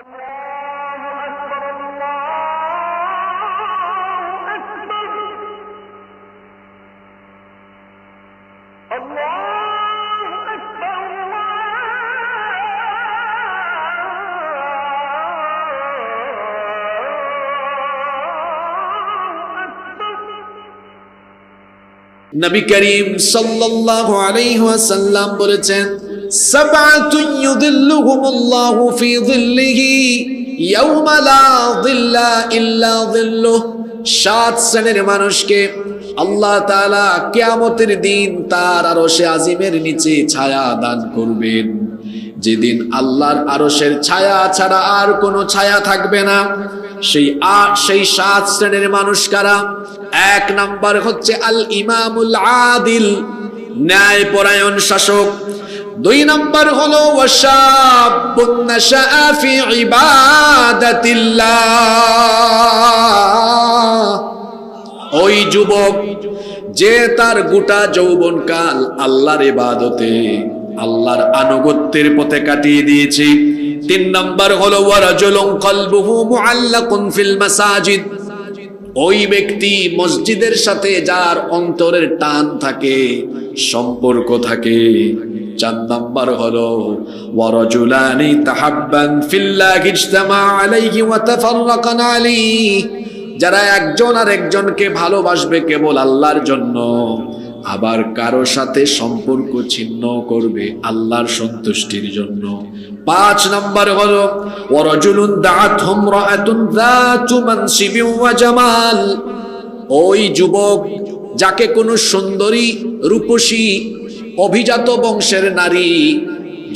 নবী করিম সাল্লাল্লাহু আলাইহি ওয়াসাল্লাম বলেছেন, সাবআতুন ইউযিল্লুহুমুল্লাহু ফি যিল্লিহি ইয়াওমা লা যিল্লা ইল্লা যিল্লুহ। সাত শ্রেণীর মানুষকে আল্লাহ তাআলা কিয়ামতের দিন তার আরশে আজিমের নিচে ছায়া দান করবেন, যেদিন আল্লাহর আরশের ছায়া ছাড়া আর কোনো ছায়া থাকবে না। সেই সাত শ্রেণীর মানুষ কারা? এক নাম্বার হচ্ছে আল ইমামুল আদিল, ন্যায়পরায়ণ শাসক। দুই নাম্বার হলো ওয়াশাবুন নাশাআ ফি ইবাদাতিল্লাহ, ওই যুবক যে তার গোটা যৌবনকাল আল্লাহর ইবাদতে, আল্লাহর আনুগত্যের পথে কাটিয়ে দিয়েছে। তিন নাম্বার হলো ওয়ারাজুলুন কলবুহু মুআল্লাকুন ফিল মাসাজিদ, ওই ব্যক্তি মসজিদের সাথে যার অন্তরের টান থাকে, সম্পর্ক থাকে। চার নাম্বার হলো ওয়ারাজুলানি তাহাব্বান ফিল্লাহি ইজতামা আলাইহি ওয়া তাফাররাকা আলাইহি, যারা একজন আর একজনকে ভালোবাসবে কেবল আল্লাহর জন্য, আবার কারো সাথে সম্পর্ক ছিন্ন করবে আল্লাহর সন্তুষ্টির জন্য। পাঁচ নাম্বার হলো ওয়ারাজুলুন দাআতহুম রাআতুন যাতু মানসিবিন ওয়া জামাল, ওই যুবক যাকে কোনো সুন্দরী রূপসী অভিজাত বংশের নারী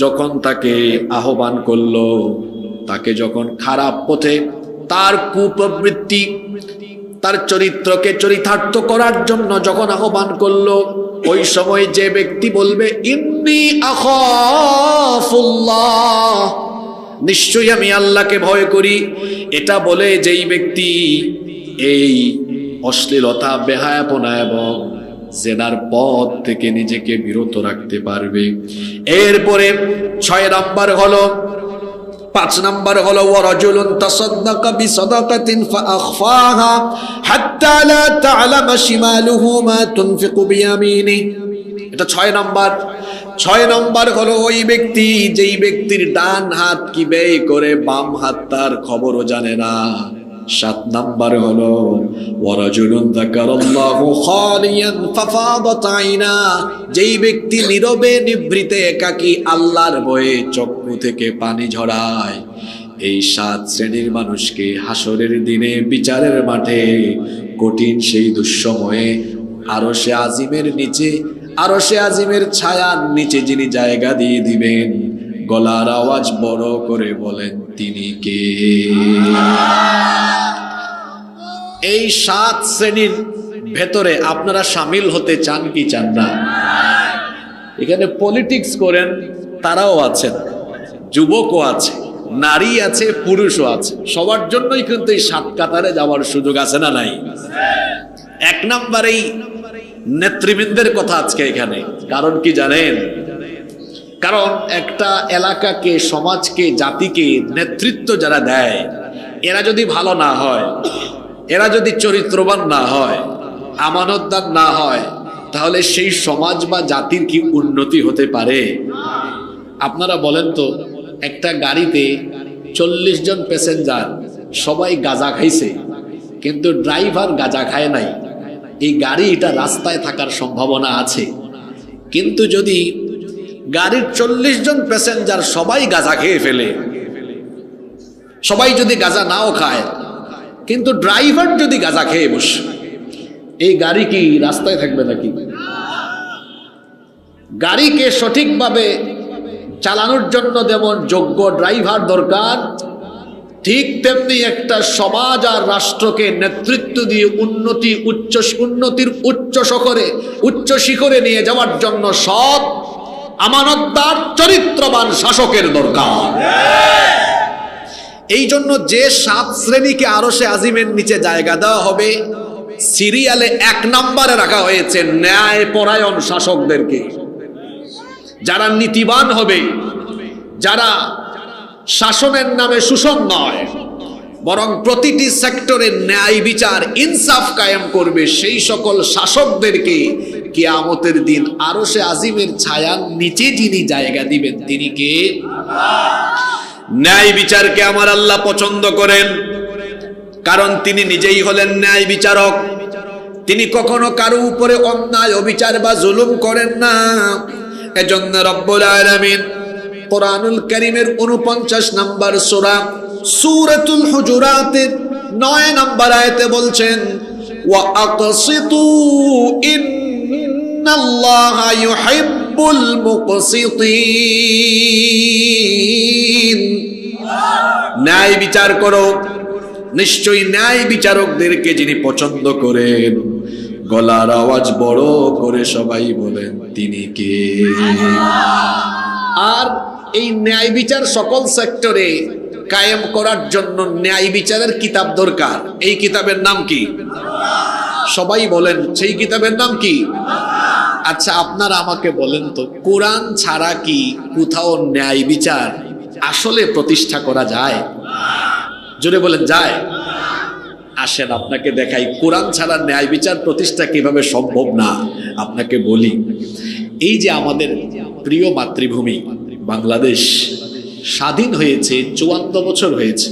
যখন তাকে আহ্বান করলো, তাকে যখন খারাপ পথে তার কুপ্রবৃত্তি, তার চরিত্রকে চরিতার্থ করার জন্য যখন আহ্বান করলো, ওই সময় যে ব্যক্তি বলবে ইন্নী আখাফুল্লাহ, নিশ্চয়ই আমি আল্লাহকে ভয় করি, এটা বলে যেই ব্যক্তি এই অশ্লীলতা, বেহায়াপনা এবং জেনার পথ থেকে নিজেকে বিরত রাখতে পারবে। এরপরে ছয় নাম্বার হলো, পাঁচ নাম্বার হলো ওয়ারাজুলুন তাসাদদাকা বিসাদাকাতিন ফাআখফাহা হাত্তা লা তা'লামা শিমালুহু মা তুনফিকু বিয়ামিনিহি, এটা ছয় নাম্বার। ছয় নাম্বার হলো ওই ব্যক্তি যেই ব্যক্তির ডান হাত কি ব্যয় করে বাম হাত তার খবরও জানে না। সাত নাম্বার হলো ওয়ারাজুলুন যাকারাল্লাহু খালিয়ান ফাফাদাত আইনা, যেই ব্যক্তি নীরবে নিভৃতে একাকী আল্লাহর ভয়ে চক্ষু থেকে পানি ঝরায়। এই সাত শ্রেণীর মানুষকে হাসরের দিনে বিচারের মাঠে কঠিন সেই দুঃসময়ে আরশে আজিমের নিচে, আরশে আজিমের ছায়ার নিচে যিনি জায়গা দিয়ে দিবেন, গলার আওয়াজ বড় করে বলেন তিনি কে? এই সাত শ্রেণীর ভেতরে আপনারা সামিল হতে চান কি চান না? এখানে পলিটিক্স করেন তারাও আছেন, যুবকও আছে, নারী আছে, পুরুষও আছে, সবার জন্যই কিন্তু এই সাত কাতারে যাওয়ার সুযোগ আছে না নাই? এক নম্বরেই নেতৃবৃন্দের কথা আজকে এখানে। কারণ কি জানেন? কারণ একটা এলাকাকে, সমাজকে, জাতিকে নেতৃত্ব যারা দেয়, এরা যদি ভালো না হয়, এরা যদি চরিত্রবান না হয়, আমানতদার না হয়, তাহলে সেই সমাজ বা জাতির কি উন্নতি হতে পারে? আপনারা বলেন তো, একটা গাড়িতে 40 জন প্যাসেঞ্জার সবাই গাঁজা খাইছে, কিন্তু ড্রাইভার গাঁজা খায় নাই, এই গাড়িটা রাস্তায় থাকার সম্ভাবনা আছে। কিন্তু যদি গাড়ির 40 জন প্যাসেঞ্জার সবাই গাঁজা খেয়ে ফেলে, সবাই যদি গাঁজা নাও খায়, কিন্তু ড্রাইভার যদি গাঁজা খেয়ে বসে, এই গাড়ি কি রাস্তায় থাকবে নাকি? গাড়িকে সঠিকভাবে চালানোর জন্য যেমন যোগ্য ড্রাইভার দরকার, ঠিক তেমনি একটা সমাজ আর রাষ্ট্রকে নেতৃত্ব দিয়ে উন্নতির উচ্চ শিখরে নিয়ে যাওয়ার জন্য সৎ, আমানতদার, চরিত্রবান শাসকের দরকার। এই জন্য যে সাত শ্রেণীকে আরশে আজিমের নিচে জায়গা দেওয়া হবে, সিরিয়ালে 1 নম্বরে রাখা হয়েছে ন্যায়পরায়ণ শাসকদেরকে। যারা নীতিবান হবে, যারা শাসনের নামে শোষণ নয়, বরং প্রতিটি সেক্টরে ন্যায় বিচার ইনসাফ কায়েম করবে সেই সকল শাসকদেরকে কিয়ামতের দিন আরশে আজিমের ছায়ার নিচে যিনি জায়গা দিবেন তিনি কে? ন্যায় বিচারকে আমার আল্লাহ পছন্দ করেন, কারণ তিনি নিজেই হলেন ন্যায় বিচারক। তিনি কখনো কারো উপরে অন্যায় অবিচার বা জুলুম করেন না। এজন্য রব্বুল আলামিন কোরআনুল কারীমের 49 নম্বর সূরা সূরাতুল হুজুরাতের 9 নম্বর আয়াতে বলছেন, ওয়া আকসিতু ইন্নাল্লাহা ইউহিব্বুল মুকসিতিন। ন্যায় বিচার করো, নিশ্চয়ই ন্যায় বিচারকদেরকে যিনি পছন্দ করেন। গলার আওয়াজ বড় করে সবাই বলেন তিনি কে? আর এই ন্যায় বিচার সকল সেক্টরে কায়েম করার জন্য ন্যায় বিচারের কিতাব দরকার। এই কিতাবের নাম কি? সবাই বলেন সেই কিতাবের নাম কি? আচ্ছা আপনারা আমাকে বলেন তো, কোরআন ছাড়া কি কোথাও ন্যায় বিচার আসলে প্রতিষ্ঠা করা যায়? জোরে বলেন যায়? আসেন আপনাকে দেখাই কোরআন ছাড়া ন্যায় বিচার প্রতিষ্ঠা কিভাবে সম্ভব না। আপনাকে বলি, এই যে আমাদের প্রিয় মাতৃভূমি বাংলাদেশ স্বাধীন হয়েছে 54 বছর হয়েছে।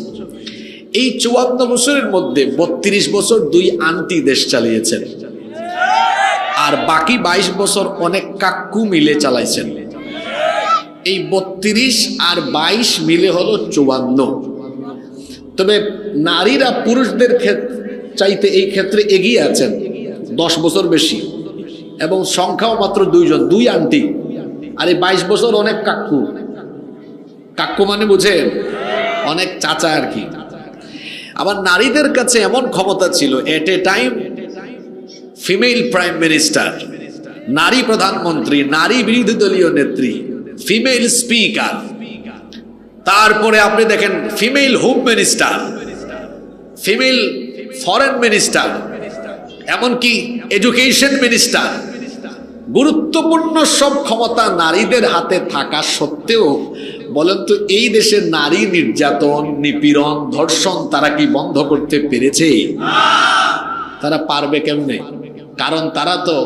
এই 54 বছরের মধ্যে 32 বছর দুই আন্টি দেশ চালিয়েছেন, আর বাকি 22 বছর অনেক কাক্কু মিলে চালাইছেন। এই 32 আর 22 মিলে হলো 54। তবে নারীরা পুরুষদের চাইতে এই ক্ষেত্রে এগিয়ে আছেন 10 বছর বেশি, এবং সংখ্যাও মাত্র 2 জন, 2 আন্টি। আর এই 22 বছর অনেক কাক্কু। কাক্কু মানে বুঝেন? অনেক চাচা আর কি। আবার নারীদের কাছে এমন ক্ষমতা ছিল, at a time female prime minister, নারী প্রধানমন্ত্রী, নারী বিরোধী দলীয় নেত্রী, ফিমেল স্পিকার, তারপরে আপনি দেখেন female home minister, female foreign minister, এমনকি এডুকেশন মিনিস্টার। গুরুত্বপূর্ণ সব ক্ষমতা নারীদের হাতে থাকা সত্ত্বেও বলেন তো এই দেশের নারী নির্যাতন, নিপীড়ন, ধর্ষণ তারা কি বন্ধ করতে পেরেছে? তারা পারবে কেমনে? কারণ তারা তো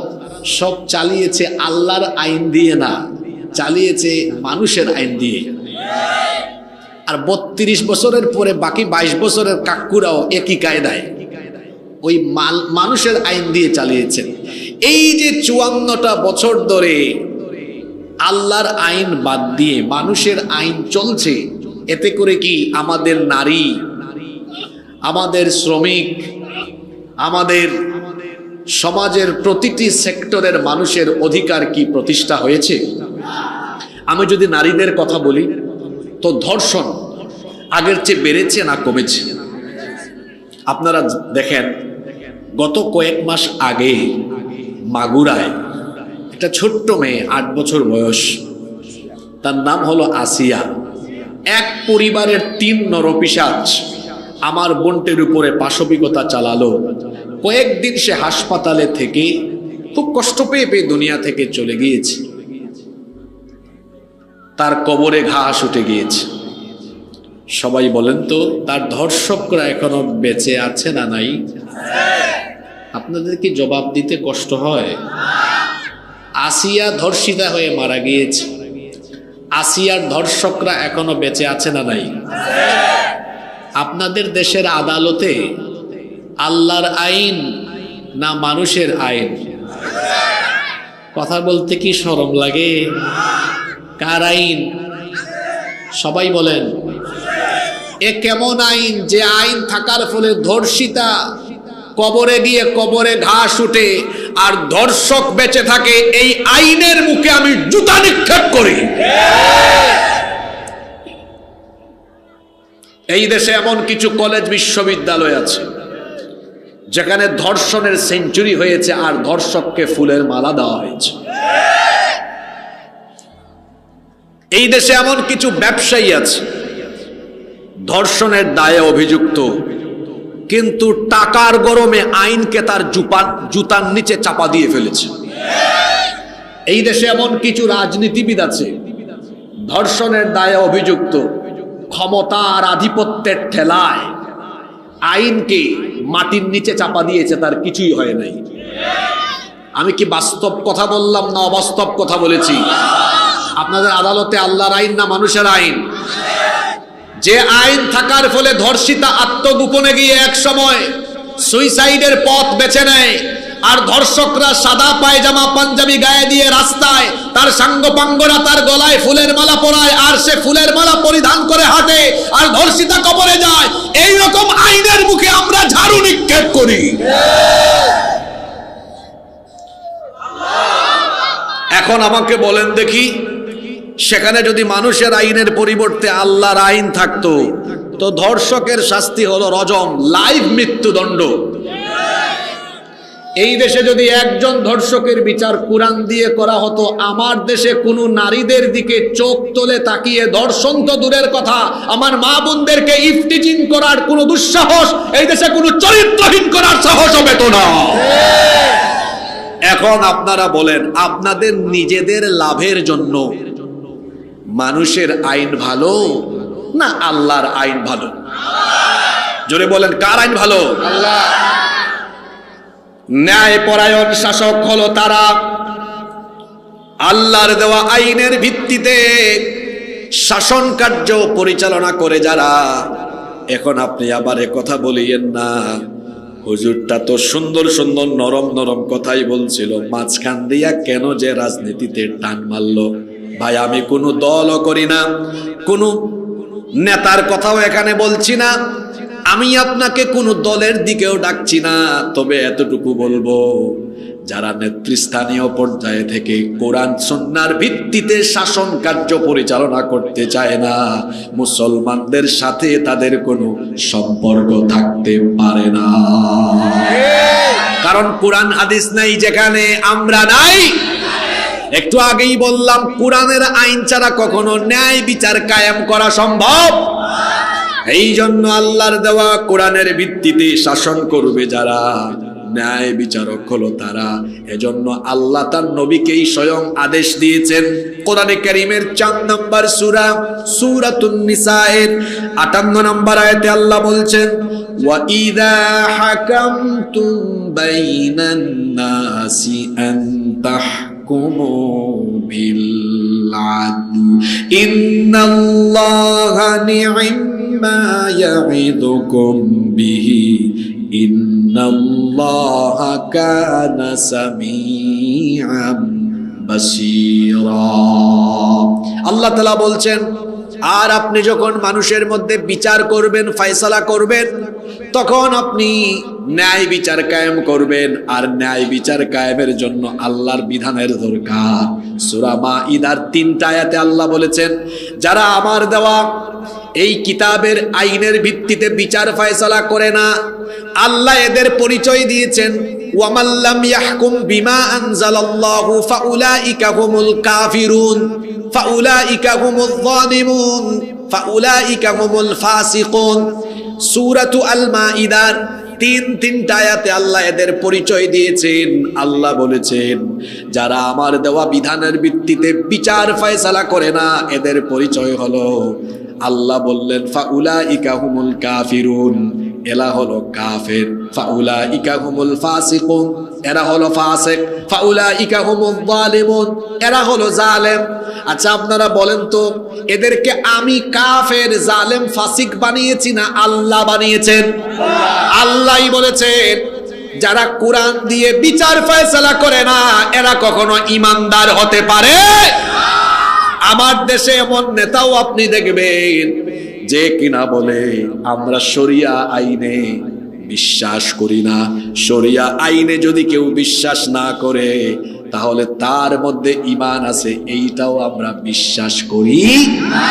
সব চালিয়েছে আল্লাহর আইন দিয়ে না, চালিয়েছে মানুষের আইন দিয়ে। আর 32 বছরের পরে বাকি 22 বছরের কাকুরাও একই কায়দায় ওই মানুষের আইন দিয়ে চালিয়েছেন। এই যে 54টা বছর ধরে আল্লাহর আইন বাদ দিয়ে মানুষের আইন চলছে, এতে করে কি আমাদের নারী, আমাদের শ্রমিক, আমাদের সমাজের প্রতিটি সেক্টরের মানুষের অধিকার কি প্রতিষ্ঠা হয়েছে? আমি যদি নারীদের কথা বলি তো ধর্ষণ আগের চেয়ে বেড়েছে না কমেছে? আপনারা দেখেন গত কয়েক মাস আগে মাগুরায় একটা ছোট্ট মেয়ে 8 বছর বয়স, তার নাম হলো আসিয়া। এক পরিবারের 3 নরপিশাচ আমার বোনটির উপরে পাশবিকতা চালালো। কয়েকদিন সে হাসপাতালে থেকে খুব কষ্ট পেয়ে দুনিয়া থেকে চলে গিয়েছে। তার কবরে ঘাস উঠে গিয়েছে। সবাই বলেন তো তার ধর্ষকরা এখনো বেঁচে আছে না নাই? আপনাদের কি জবাব দিতে কষ্ট হয়? আসিয়া ধর্ষিতা হয়ে মারা গিয়েছে, আসিয়ার ধর্ষকরা এখনো বেঁচে আছে না নাই? আপনাদের দেশের আদালতে আল্লাহর আইন না মানুষের আইন? কথা বলতে কি শরম লাগে? কার আইন? সবাই বলেন। এ কেমন আইন যে আইন থাকার ফলে ধর্ষিতা কবরে গিয়ে কবরে ঘাস উঠে আর ধর্ষক বেঁচে থাকে? এই আইনের মুখে আমি জুতা নিক্ষেপ করি। এই দেশে এমন কিছু কলেজ বিশ্ববিদ্যালয় আছে যেখানে ধর্ষণের সেঞ্চুরি হয়েছে আর ধর্ষককে ফুলের মালা দেওয়া হয়েছে। এই দেশে এমন কিছু ব্যবসায়ী আছে ধর্ষণের দায়ে অভিযুক্ত, কিন্তু টাকার গরমে আইনকে তার জুতার নিচে চাপা দিয়ে ফেলেছে। এই দেশে এমন কিছু রাজনীতিবিদ আছে ধর্ষণের দায়ে অভিযুক্ত, ক্ষমতা আর আধিপত্যের ঠেলায় আইনকে মাটির নিচে চাপা দিয়েছে, তার কিছুই হয় নাই। আমি কি বাস্তব কথা বললাম না অবাস্তব কথা বলেছি? আপনাদের আদালতে আল্লাহর আইন না মানুষের আইন? যে আইন থাকার ফলে ধর্ষিতা আত্মগোপনে গিয়ে এক সময় সুইসাইডের পথ বেছে নেয়, আর ধর্ষকরা সাদা পায়জামা পাঞ্জাবি গায়ে দিয়ে রাস্তায় তার সাঙ্গপাঙ্গরা তার গলায় ফুলের মালা পরায়, আর সে ফুলের মালা পরিধান করে হাঁটে, আর ধর্ষিতা কবরে যায়। এই রকম আইনের মুখে আমরা ঝাড়ু নিক্ষেপ করি। এখন আমাকে বলেন দেখি, সেখানে যদি মানুষের আইনের পরিবর্তে আল্লাহর আইন থাকতো, তো ধর্ষকের শাস্তি হলো রজম, লাইভ মৃত্যুদণ্ড। এই দেশে যদি একজন ধর্ষকের বিচার কোরআন দিয়ে করা হতো, আমার দেশে কোনো নারীদের দিকে চোখ তুলে তাকিয়ে ধর্ষণ তো দূরের কথা, আমার মা বোনদেরকে ইফটিজিং করার কোনো দুঃসাহস এই দেশে কোনো চরিত্রহীন করার সাহস হবে তো না। এখন আপনারা বলেন, আপনাদের নিজেদের লাভের জন্য মানুষের আইন ভালো না আল্লাহর আইন ভালো? জোরে বলেন, কার আইন ভালো? আল্লাহ। ন্যায়পরায়ণ শাসক হলো তারা আল্লাহর দেওয়া আইনের ভিত্তিতে শাসন কার্য পরিচালনা করে যারা। এখন আপনি আবার কথা বলিয়েন না, হুজুরটা তো সুন্দর সুন্দর নরম নরম কথাই বলছিল, মাঝখান দিয়া কেন যে রাজনীতিতে টান মারলো? ভাই, আমি কোনো দলও করি না, কোনো নেতার কথাও এখানে বলছি না, আমি আপনাকে কোনো দলের দিকেও ডাকছি না। তবে এতটুকু বলবো, যারা নেতৃস্থানীয় পর্যায়ে থেকে কোরআন সুন্নাহর ভিত্তিতে শাসন কার্য পরিচালনা করতে চায় না, মুসলমানদের সাথে তাদের কোনো সম্পর্ক থাকতে পারে না। কারণ কোরআন হাদিস নাই যেখানে আমরা নাই। একটু আগেই বললাম, কোরআনের আইন ছাড়া কখনো ন্যায় বিচার কায়েম করা সম্ভব। এই জন্য আল্লাহর দেওয়া কোরআনের ভিত্তিতে শাসন করবে যারা, ন্যায় বিচারক হলো তারা। এজন্য আল্লাহ তার নবীকেই স্বয়ং আদেশ দিয়েছেন। কোরআনে কারীমের 4 নম্বর সূরা সূরাতুন নিসায়ের 58 নম্বর আয়াতে আল্লাহ বলছেন, ওয়া ইযা হাকামতুম বাইনান নাসি আন তাহকুমু বিল আদল ইন্নাল্লাহা নি'মা ইয়া'iদুকুম বিহি ইন্নাল্লাহা কানা সামিআম বাসীরা। আল্লাহ তাআলা বলছেন, আর আপনি যখন মানুষের মধ্যে বিচার করবেন, ফয়সালা করবেন, তখন আপনি ন্যায় বিচার কায়েম করবেন। আর ন্যায় বিচার কায়েমের জন্য আল্লাহর বিধানের দরকার। সূরা মাঈদার 3টা আয়াতে আল্লাহ বলেছেন, যারা আমার দেওয়া এই কিতাবের আইনের ভিত্তিতে বিচার ফয়সালা করে না, আল্লাহ এদের পরিচয় দিয়েছেন, ওয়ামান লাম ইয়াহকুম বিমা আনজালাল্লাহু ফাউলাইকা হুমুল কাফিরুন ফাউলাইকা হুমুয যালিমুন ফাউলাইকা হুমুল ফাসিকুন। সূরাতু আল মাঈদার 3টা আয়াতে আল্লাহ এদের পরিচয় দিয়েছেন। আল্লাহ বলেছেন, যারা আমার দেওয়া বিধানের ভিত্তিতে বিচার ফয়সালা করে না, এদের পরিচয় হলো, আল্লাহ বললেন, ফাউলাইকা হুমুল কাফিরুন, এরা হলো কাফের। ফাউলাইকা হুমুল ফাসিকুন, এরা হলো ফাসিক। ফাউলাইকা হুমুয যালিমুন, এরা হলো জালেম। আচ্ছা, আপনারা বলেন তো, এদেরকে আমি কাফের, জালেম, ফাসিক বানিয়েছি না আল্লাহ বানিয়েছেন? আল্লাহই বলেছেন, যারা কোরআন দিয়ে বিচার ফয়সালা করে না, এরা কখনো ঈমানদার হতে পারে? আমার দেশে এমন নেতাও আপনি দেখবেন যে কিনা বলে, আমরা শরিয়া আইনে বিশ্বাস করি না। শরিয়া আইনে যদি কেউ বিশ্বাস না করে, তাহলে তার মধ্যে ঈমান আছে, এইটাও আমরা বিশ্বাস করি না।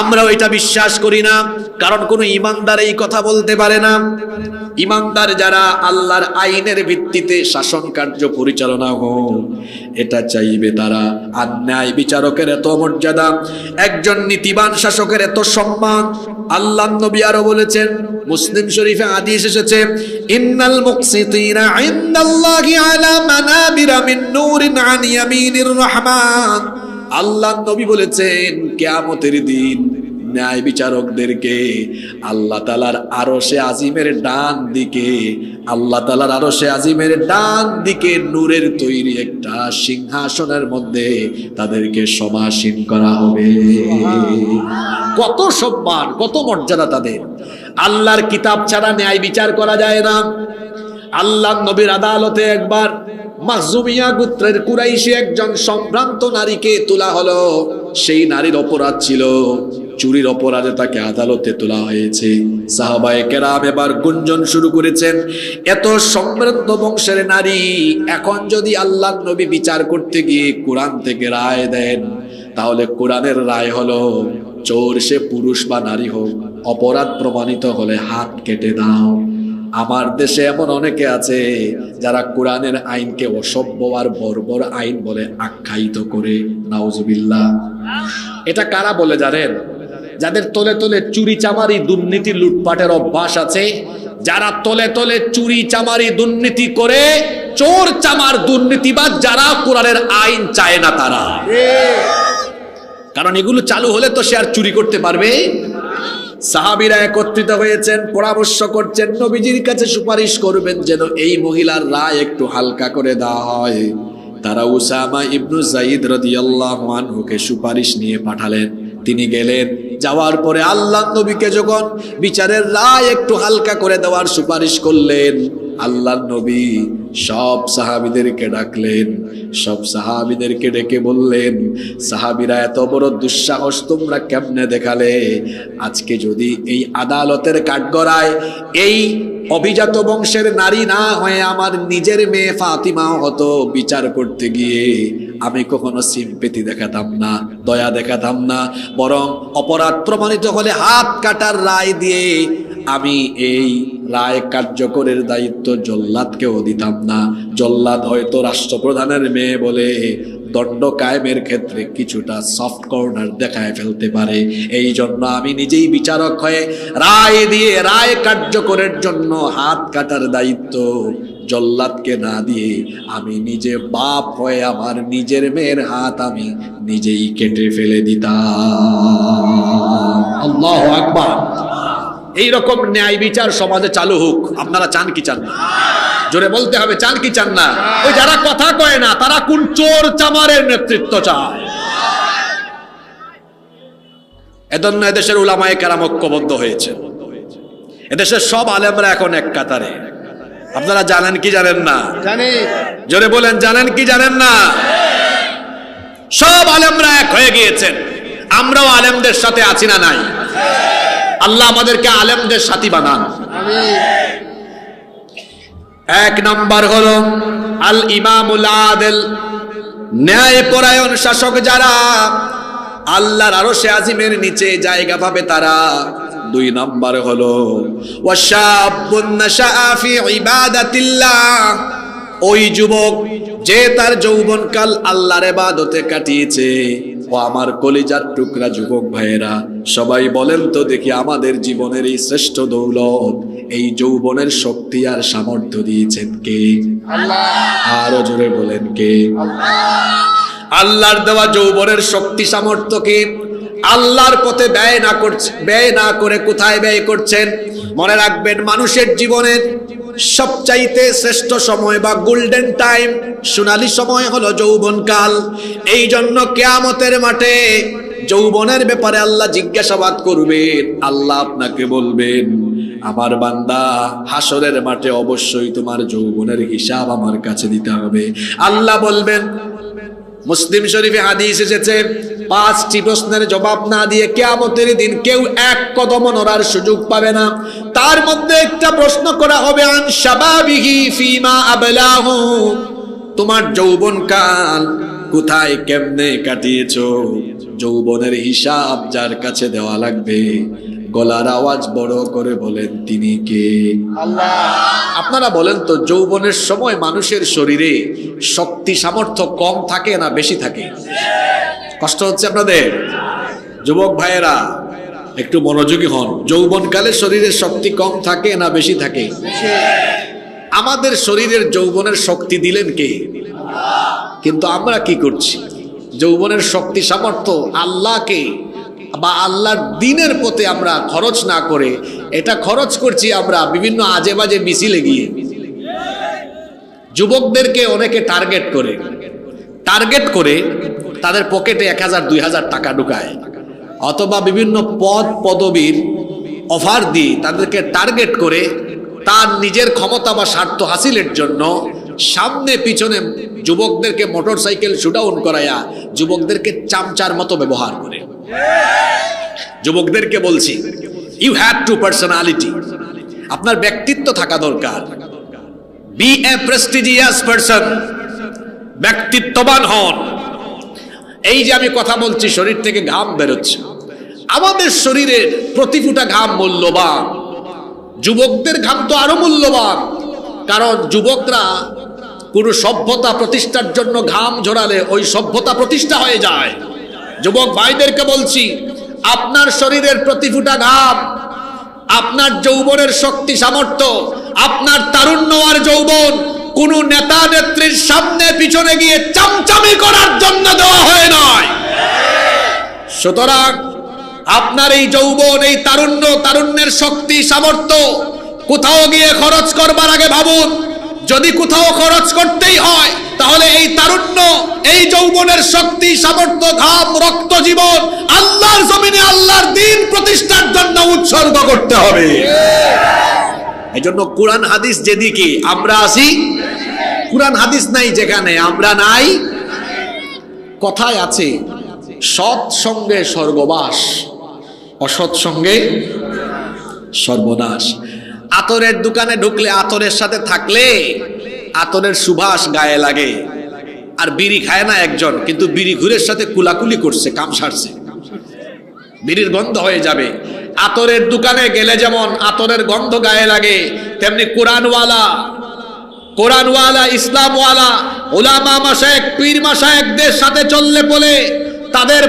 আমরা ওইটা বিশ্বাস করি না, কারণ কোন ঈমানদার এই কথা বলতে পারে না। ঈমানদার যারা আল্লাহর আইনের ভিত্তিতে শাসন কার্য পরিচালনা হোক, এটা চাইবে তারা। আর ন্যায় বিচারকের এত মর্যাদা, একজন নীতিবান শাসকের এত সম্মান। আল্লাহর নবী আরো বলেছেন, মুসলিম শরীফে হাদিস এসেছে, ইন্নাল মুকসিতিনা ইনদাল্লাহি আলা মানাবিরা মিন নূরিন আন ইয়ামিনির রহমান। আল্লাহর নবী বলেছেন, কিয়ামতের দিন ন্যায় বিচারকদেরকে আল্লাহ তাআলার আরশে আজিমের ডান দিকে, আল্লাহ তাআলার আরশে আজিমের ডান দিকে নূরের তৈরি একটা সিংহাসনের মধ্যে তাদেরকে সমাসীন করা হবে। কত সম্মান, কত মর্যাদা তাদের। আল্লাহর কিতাব ছাড়া ন্যায় বিচার করা যায় না। আল্লাহ নবীর আদালতে একবার মাখজুমিয়া গোত্রের কুরাইশি একজন সম্ভ্রান্ত নারীকে তোলা হলো। সেই নারীর অপরাধ ছিল চুরির অপরাধে তাকে আদালতে তোলা হয়েছে। সাহাবায়ে কেরাম এবার গুঞ্জন শুরু করেছেন, এত সম্ভ্রান্ত বংশের নারী এখন যদি আল্লাহর নবী বিচার করতে গিয়ে কোরআন থেকে রায় দেন, তাহলে কোরআনের রায় হলো চোর সে পুরুষ বা নারী হোক, অপরাধ প্রমাণিত হলে হাত কেটে দাও। আমার দেশে এমন অনেকে আছে যারা কোরআনের আইনকে অসভ্য আর বর্বর আইন বলে আখ্যায়িত করে। নাউজুবিল্লাহ। এটা কারা বলে জানেন? যাদের তলে তলে চুরি চামারি দুর্নীতি লুটপাটের অভ্যাস আছে, যারা তলে তলে চুরি চামারি দুর্নীতি করে, চোর চামার দুর্নীতিবাজ যারা কোরআনের আইন চায় না তারা। কারণ এগুলো চালু হলে তো সে আর চুরি করতে পারবে। সাহাবীরা একত্রিত হয়েছেন, পরামর্শ করছেন, নবীজির কাছে সুপারিশ করবেন যেন এই মহিলার রায় একটু হালকা করে দেওয়া হয়। তারা উসামা ইবনু যায়েদ রাদিয়াল্লাহু আনহুকে সুপারিশ নিয়ে পাঠালেন। তিনি গেলেন, যাওয়ার পরে আল্লাহর নবীকে যখন বিচারের রায় একটু হালকা করে দেওয়ার সুপারিশ করলেন, আল্লাহর নবী সব সাহাবীদেরকে ডাকলেন। সব সাহাবীদেরকে ডেকে বললেন, সাহাবীরা এত বড় দুঃসাহস তোমরা কেমনে দেখালে? আজকে যদি এই আদালতের কাঠগড়ায় এই অভিজাত বংশের নারী না হয়ে আমার নিজের মেয়ে ফাতিমা হতো, বিচার করতে গিয়ে আমি কখনো সিম্পেথি দেখাতাম না, দয়া দেখাতাম না, বরং অপরাধ প্রমাণিত হলে হাত কাটার রায় দিয়ে আমি এই রায় কার্যকরের দায়িত্ব জল্লাদকেও দিতাম না। জল্লাদ হয়তো রাষ্ট্রপ্রধানের মেয়ে বলে দণ্ড কায়েমের ক্ষেত্রে কিছুটা সফট কর্নার দেখায় ফেলতে পারে। এই জন্য আমি নিজেই বিচারক হয়ে রায় দিয়ে রায় কার্যকরের জন্য হাত কাটার দায়িত্ব জল্লাদকে না দিয়ে আমি নিজে বাপ হয়ে আমার নিজের মেয়ের হাত আমি নিজেই কেটে ফেলে দিতাম। আল্লাহু আকবার। এইরকম ন্যায় বিচার সমাজে চালু হোক। আপনারা চান কি চান না? জোরে বলতে হবে, চান কি চান না? ওই যারা কথা কয় না তারা কোন চোর চামারের নেতৃত্ব চায়? এজন্য এদেশের উলামায়ে কেরাম ঐক্যবদ্ধ হয়েছে। এদেশের সব আলেমরা এখন এক কাতারে। আপনারা জানেন কি জানেন না? জানি। জোরে বলেন, জানেন কি জানেন না? সব আলেমরা এক হয়ে গিয়েছেন। আমরাও আলেমদের সাথে আছি না নাই? আল্লাহ আমাদেরকে আলেমদের সাথী বানান। এক নাম্বার হলো আল ইমামুল আদিল, ন্যায় পরায়ণ শাসক যারা আল্লাহর আরশে আজিমের নিচে জায়গা পাবে তারা। দুই নাম্বার হলো ওয়াশাবুন নাশাআ ফি ইবাদাতিল্লাহ, ওই যুবক যে তার যৌবনকাল আল্লাহর ইবাদতে কাটিয়েছে। ও আমার কলিজার টুকরা যুবক ভাইয়েরা, সবাই বলেন তো দেখি আমাদের জীবনের এই শ্রেষ্ঠ দৌলত, এই যৌবনের শক্তি আর সামর্থ্য দিয়েছেন কে? আল্লাহ। আরো জোরে বলেন কে? আল্লাহর দেওয়া যৌবনের শক্তি সামর্থ্যকে আল্লাহর পথে ব্যয় না করে কোথায় ব্যয় করছেন? মনে রাখবেন, মানুষের জীবনের সবচাইতে শ্রেষ্ঠ সময় বা গোল্ডেন টাইম, সোনালী সময় হলো যৌবনকাল। এই জন্য কিয়ামতের মাঠে যৌবনের ব্যাপারে আল্লাহ জিজ্ঞাসাবাদ করবেন। আল্লাহ আপনাকে বলবেন, আমার বান্দা, হাসরের মাঠে অবশ্যই তোমার যৌবনের হিসাব আমার কাছে দিতে হবে। আল্লাহ বলবেন, মুসলিম শরীফে হাদিস এসেছে, 5টি প্রশ্নের জবাব না দিয়ে কিয়ামতের দিন কেউ এক কদম নড়ার সুযোগ পাবে না। তার মধ্যে একটা প্রশ্ন করা হবে, আন শাবাবিহি ফিমা আবলাহু, তোমার যৌবনকাল কোথায় কেমনে কাটিয়েছো? যৌবনের হিসাব যার কাছে দেওয়া লাগবে, গলার আওয়াজ বড় করে বলেন তিনি কে? আল্লাহ। আপনারা বলেন তো, যৌবনের সময় মানুষের শরীরে শক্তি সামর্থ্য কম থাকে না বেশি থাকে? কষ্ট হচ্ছে আপনাদের? যুবক ভাইয়েরা একটু মনোযোগী হন। যৌবনকালে শরীরের শক্তি কম থাকে না বেশি থাকে? আমাদের শরীরের যৌবনের শক্তি দিলেন কে? কিন্তু আমরা কি করছি? যৌবনের শক্তি সামর্থ্য আল্লাহকে বা আল্লাহর দ্বীনের পথে আমরা খরচ না করে এটা খরচ করছি আমরা বিভিন্ন আজে বাজে মিছিলে গিয়ে। যুবকদেরকে অনেকে টার্গেট করে তাদের পকেটে 1000 2000 টাকা ঢুকায়, অথবা বিভিন্ন পদ পদবীর অফার দিয়ে তাদেরকে টার্গেট করে তার নিজের ক্ষমতা বা স্বার্থ হাসিলের জন্য সামনে পিছনে যুবকদেরকে মোটরসাইকেল শুটআউট করায়া যুবকদেরকে চামচার মতো ব্যবহার করে। যুবকদেরকে বলছি, ইউ হ্যাভ টু পার্সোনালিটি, আপনার ব্যক্তিত্ব থাকা দরকার। বি এ প্রেস্টিজিয়াস পারসন, ব্যক্তিত্ববান হন। এই যে আমি কথা বলছি, শরীর থেকে ঘাম বেরোচ্ছে, আমাদের শরীরের প্রতি ফোঁটা ঘাম মূল্যবান। যুবকদের ঘাম তো আরো মূল্যবান, কারণ যুবকরা কোন সভ্যতা প্রতিষ্ঠার জন্য ঘাম ঝরালে ওই সভ্যতা প্রতিষ্ঠা হয়ে যায়। যুবক ভাইদেরকে বলছি, আপনার শরীরের প্রতি ফোঁটা ঘাম, আপনার যৌবনের শক্তি সামর্থ্য, আপনার তারুণ্য আর যৌবন কোন নেতা নেত্রীর সামনে পিছনে গিয়ে চামচামি করার জন্য দেওয়া হয় নয়। সুতরাং আপনার এই যৌবন, এই তারুণ্য, তারুণ্যের শক্তি সামর্থ্য কোথাও গিয়ে খরচ করবার আগে ভাবুন, যদি কোথাও খরচ করতেই হয় তাহলে এই তারুণ্য, এই যৌবনের শক্তি সামর্থ্য, ঘাম, রক্ত, জীবন আল্লাহর জমিনে আল্লাহর দ্বীন প্রতিষ্ঠার জন্য উৎসর্গ করতে হবে। এই জন্য কোরআন হাদিস যেদিকে আমরা আসি, কোরআন হাদিস নাই যেখানে আমরা নাই। কথায় আছে, সৎ সঙ্গে স্বর্গবাস, অসৎ সঙ্গে সর্বনাশ। আতরের দোকানে ঢুকলে, আতরের সাথে থাকলে আতরের সুবাস গায়ে লাগে, আর বিড়ি খায় না একজন, কিন্তু বিড়ি ঘুরের সাথে কুলাকুলি করছে, কাম সারছে, বিড়ির গন্ধ হয়ে যাবে। আতরের দোকানে গেলে যেমন আতরের গন্ধ গায়ে লাগে, তেমনি কোরআনওয়ালা, ইসলামওয়ালা, উলামা মাশায়েখ, পীর মাশায়েখদের সাথে চললে বলে তাদের